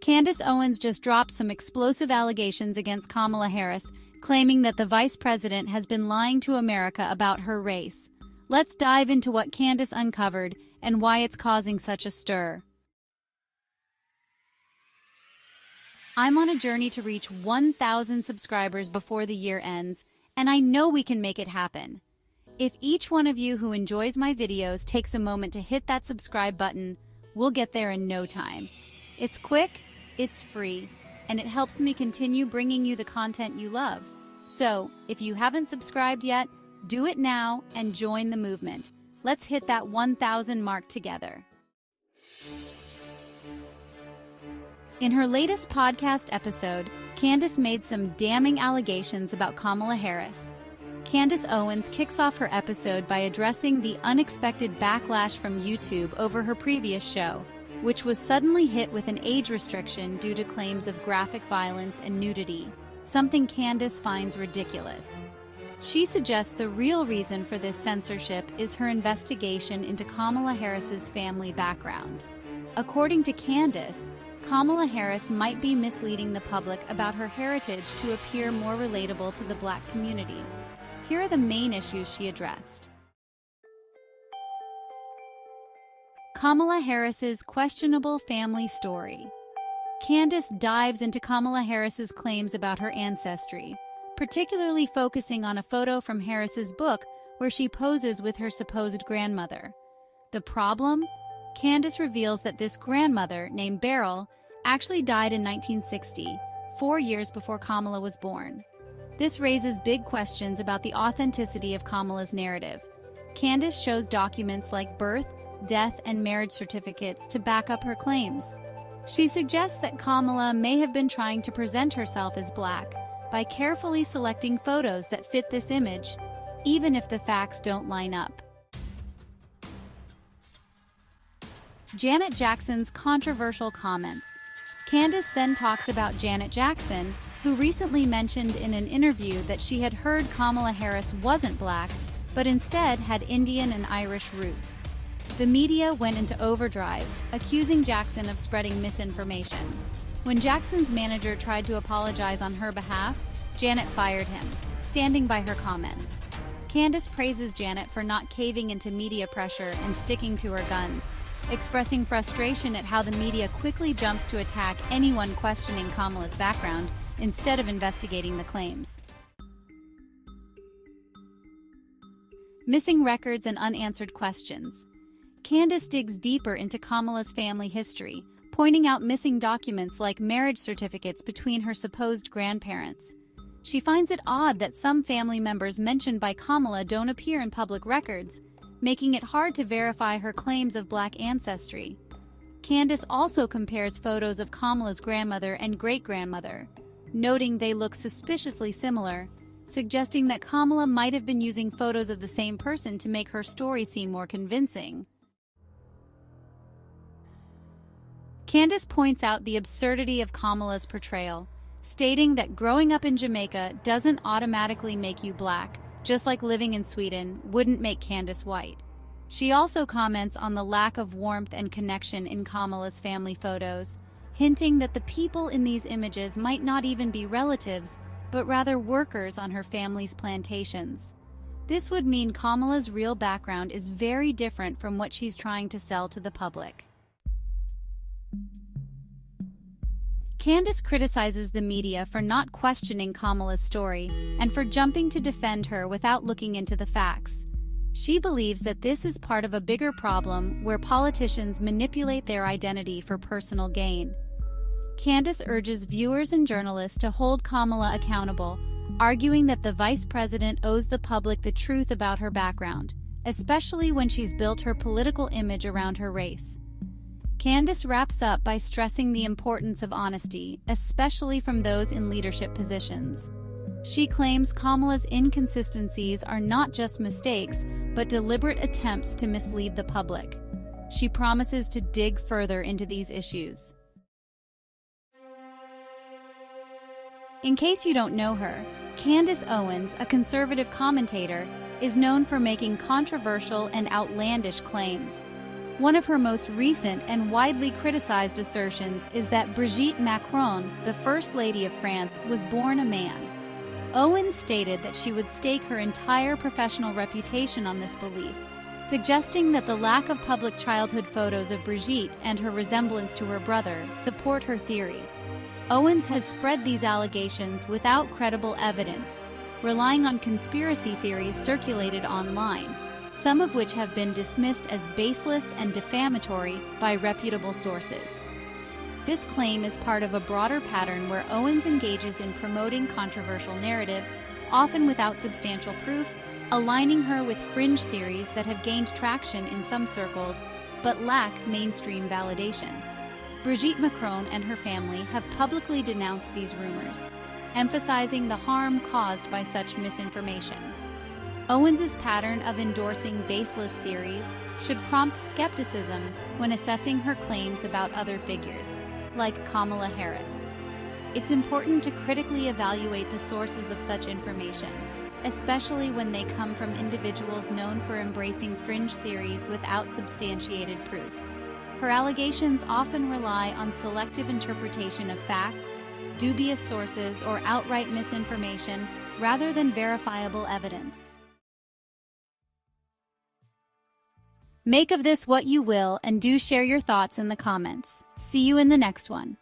Candace Owens just dropped some explosive allegations against Kamala Harris, claiming that the vice president has been lying to America about her race. Let's dive into what Candace uncovered and why it's causing such a stir. I'm on a journey to reach 1,000 subscribers before the year ends, and I know we can make it happen. If each one of you who enjoys my videos takes a moment to hit that subscribe button, we'll get there in no time. It's quick, it's free, and it helps me continue bringing you the content you love. So, if you haven't subscribed yet, do it now and join the movement. Let's hit that 1,000 mark together. In her latest podcast episode, Candace made some damning allegations about Kamala Harris. Candace Owens kicks off her episode by addressing the unexpected backlash from YouTube over her previous show, which was suddenly hit with an age restriction due to claims of graphic violence and nudity, something Candace finds ridiculous. She suggests the real reason for this censorship is her investigation into Kamala Harris's family background. According to Candace, Kamala Harris might be misleading the public about her heritage to appear more relatable to the Black community. Here are the main issues she addressed. Kamala Harris's questionable family story. Candace dives into Kamala Harris's claims about her ancestry, particularly focusing on a photo from Harris's book where she poses with her supposed grandmother. The problem? Candace reveals that this grandmother, named Beryl, actually died in 1960, 4 years before Kamala was born. This raises big questions about the authenticity of Kamala's narrative. Candace shows documents like birth, death, and marriage certificates to back up her claims. She suggests that Kamala may have been trying to present herself as Black by carefully selecting photos that fit this image, even if the facts don't line up. Janet Jackson's controversial comments. Candace then talks about Janet Jackson, who recently mentioned in an interview that she had heard Kamala Harris wasn't Black, but instead had Indian and Irish roots. The media went into overdrive, accusing Jackson of spreading misinformation. When Jackson's manager tried to apologize on her behalf, Janet fired him, standing by her comments. Candace praises Janet for not caving into media pressure and sticking to her guns, expressing frustration at how the media quickly jumps to attack anyone questioning Kamala's background instead of investigating the claims. Missing records and unanswered questions. Candace digs deeper into Kamala's family history, pointing out missing documents like marriage certificates between her supposed grandparents. She finds it odd that some family members mentioned by Kamala don't appear in public records, making it hard to verify her claims of Black ancestry. Candace also compares photos of Kamala's grandmother and great-grandmother, noting they look suspiciously similar, suggesting that Kamala might have been using photos of the same person to make her story seem more convincing. Candace points out the absurdity of Kamala's portrayal, stating that growing up in Jamaica doesn't automatically make you Black, just like living in Sweden wouldn't make Candace white. She also comments on the lack of warmth and connection in Kamala's family photos, hinting that the people in these images might not even be relatives, but rather workers on her family's plantations. This would mean Kamala's real background is very different from what she's trying to sell to the public. Candace criticizes the media for not questioning Kamala's story and for jumping to defend her without looking into the facts. She believes that this is part of a bigger problem where politicians manipulate their identity for personal gain. Candace urges viewers and journalists to hold Kamala accountable, arguing that the vice president owes the public the truth about her background, especially when she's built her political image around her race. Candace wraps up by stressing the importance of honesty, especially from those in leadership positions. She claims Kamala's inconsistencies are not just mistakes, but deliberate attempts to mislead the public. She promises to dig further into these issues. In case you don't know her, Candace Owens, a conservative commentator, is known for making controversial and outlandish claims. One of her most recent and widely criticized assertions is that Brigitte Macron, the First Lady of France, was born a man. Owens stated that she would stake her entire professional reputation on this belief, suggesting that the lack of public childhood photos of Brigitte and her resemblance to her brother support her theory. Owens has spread these allegations without credible evidence, relying on conspiracy theories circulated online, some of which have been dismissed as baseless and defamatory by reputable sources. This claim is part of a broader pattern where Owens engages in promoting controversial narratives, often without substantial proof, aligning her with fringe theories that have gained traction in some circles but lack mainstream validation. Brigitte Macron and her family have publicly denounced these rumors, emphasizing the harm caused by such misinformation. Owens's pattern of endorsing baseless theories should prompt skepticism when assessing her claims about other figures, like Kamala Harris. It's important to critically evaluate the sources of such information, especially when they come from individuals known for embracing fringe theories without substantiated proof. Her allegations often rely on selective interpretation of facts, dubious sources, or outright misinformation rather than verifiable evidence. Make of this what you will, and do share your thoughts in the comments. See you in the next one.